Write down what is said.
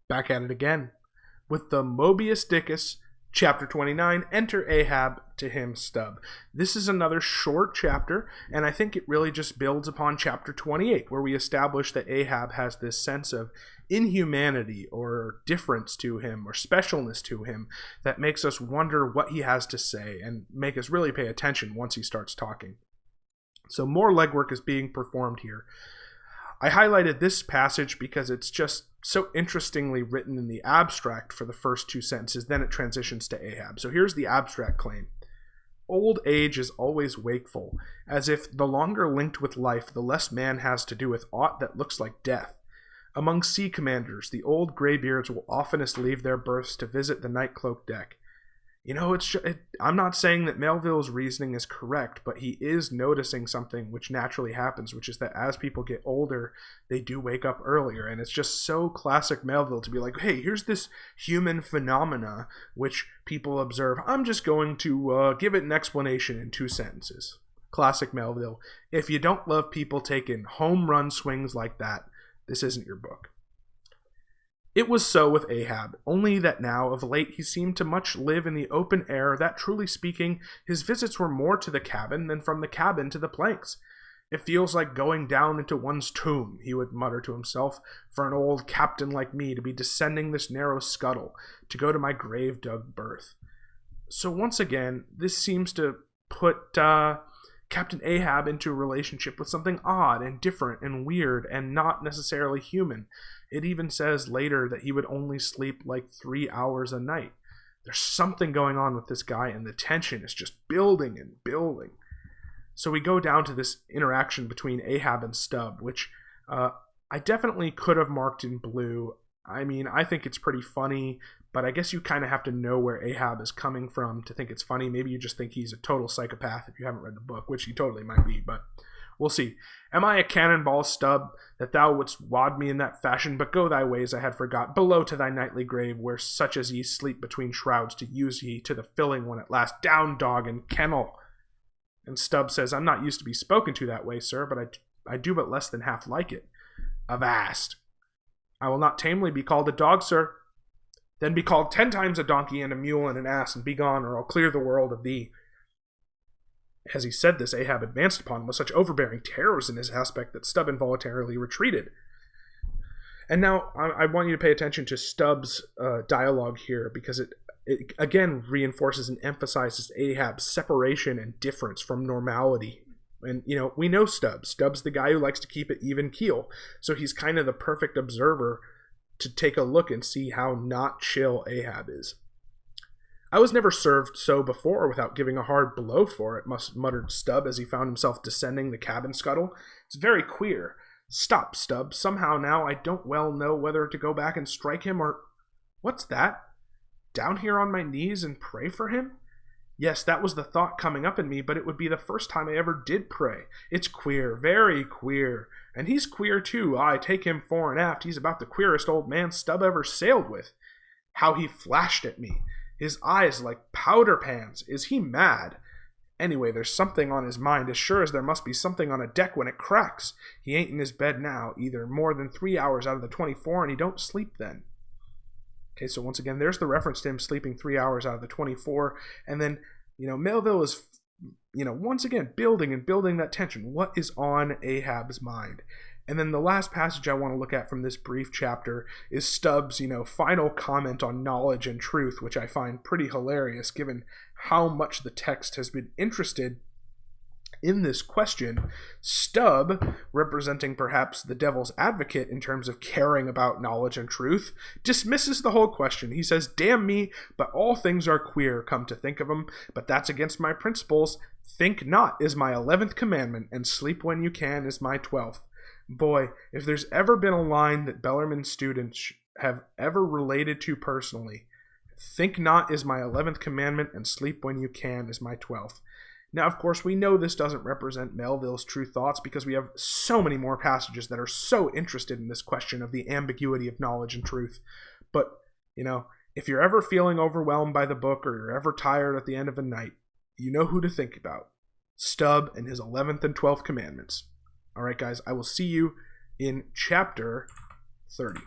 Back at it again with the Mobius Dickus, chapter 29, Enter Ahab, to him Stubb. This is another short chapter, and I think it really just builds upon chapter 28, where we establish that Ahab has this sense of inhumanity or difference to him or specialness to him that makes us wonder what he has to say and make us really pay attention once he starts talking. So more legwork is being performed here. I highlighted this passage because it's just so interestingly written in the abstract for the first two sentences, then it transitions to Ahab. So here's the abstract claim. Old age is always wakeful, as if the longer linked with life, the less man has to do with aught that looks like death. Among sea commanders, the old graybeards will oftenest leave their berths to visit the night-cloaked deck. You know, I'm not saying that Melville's reasoning is correct, but he is noticing something which naturally happens, which is that as people get older, they do wake up earlier. And it's just so classic Melville to be like, hey, here's this human phenomena which people observe. I'm just going to give it an explanation in 2 sentences. Classic Melville. If you don't love people taking home run swings like that, this isn't your book. It was so with Ahab, only that now, of late, he seemed to much live in the open air, that, truly speaking, his visits were more to the cabin than from the cabin to the planks. It feels like going down into one's tomb, he would mutter to himself, for an old captain like me to be descending this narrow scuttle, to go to my grave-dug berth. So once again, this seems to put Captain Ahab into a relationship with something odd and different and weird and not necessarily human. It even says later that he would only sleep like 3 hours a night. There's something going on with this guy, and the tension is just building and building. So we go down to this interaction between Ahab and Stubb, which I definitely could have marked in blue. I mean, I think it's pretty funny, but I guess you kind of have to know where Ahab is coming from to think it's funny. Maybe you just think he's a total psychopath if you haven't read the book, which he totally might be, but we'll see. Am I a cannonball, Stubb, that thou wouldst wad me in that fashion? But go thy ways, I had forgot, below to thy nightly grave, where such as ye sleep between shrouds, to use ye to the filling one at last. Down, dog, and kennel. And Stubb says, I'm not used to be spoken to that way, sir, but I do but less than half like it. Avast. I will not tamely be called a dog, sir. Then be called 10 times a donkey and a mule and an ass, and be gone, or I'll clear the world of thee. As he said this, Ahab advanced upon him with such overbearing terrors in his aspect that Stubb involuntarily retreated. And now I want you to pay attention to Stubbs' dialogue here, because it again reinforces and emphasizes Ahab's separation and difference from normality. And, you know, we know Stubbs. Stubbs the guy who likes to keep it even keel. So he's kind of the perfect observer to take a look and see how not chill Ahab is. I was never served so before without giving a hard blow for it, muttered Stubb as he found himself descending the cabin scuttle. It's very queer. Stop, Stubb. Somehow now I don't well know whether to go back and strike him or... What's that? Down here on my knees and pray for him? Yes, that was the thought coming up in me, but it would be the first time I ever did pray. It's queer, very queer. And he's queer too. I take him fore and aft. He's about the queerest old man Stubb ever sailed with. How he flashed at me. His eyes like powder pans. Is he mad? Anyway, there's something on his mind, as sure as there must be something on a deck when it cracks. He ain't in his bed now, either more than 3 hours out of the 24, and he don't sleep then. Okay, so once again, there's the reference to him sleeping 3 hours out of the 24, and then, you know, Melville is, you know, once again, building and building that tension. What is on Ahab's mind? And then the last passage I want to look at from this brief chapter is Stubbs', you know, final comment on knowledge and truth, which I find pretty hilarious given how much the text has been interested in this question. Stubb, representing perhaps the devil's advocate in terms of caring about knowledge and truth, dismisses the whole question. He says, damn me, but all things are queer, come to think of 'em, but that's against my principles. Think not is my 11th commandment, and sleep when you can is my 12th. Boy, if there's ever been a line that Bellarmine students have ever related to personally, think not is my 11th commandment, and sleep when you can is my 12th. Now, of course, we know this doesn't represent Melville's true thoughts because we have so many more passages that are so interested in this question of the ambiguity of knowledge and truth. But, you know, if you're ever feeling overwhelmed by the book or you're ever tired at the end of a night, you know who to think about. Stubb and his 11th and 12th commandments. All right, guys, I will see you in chapter 30.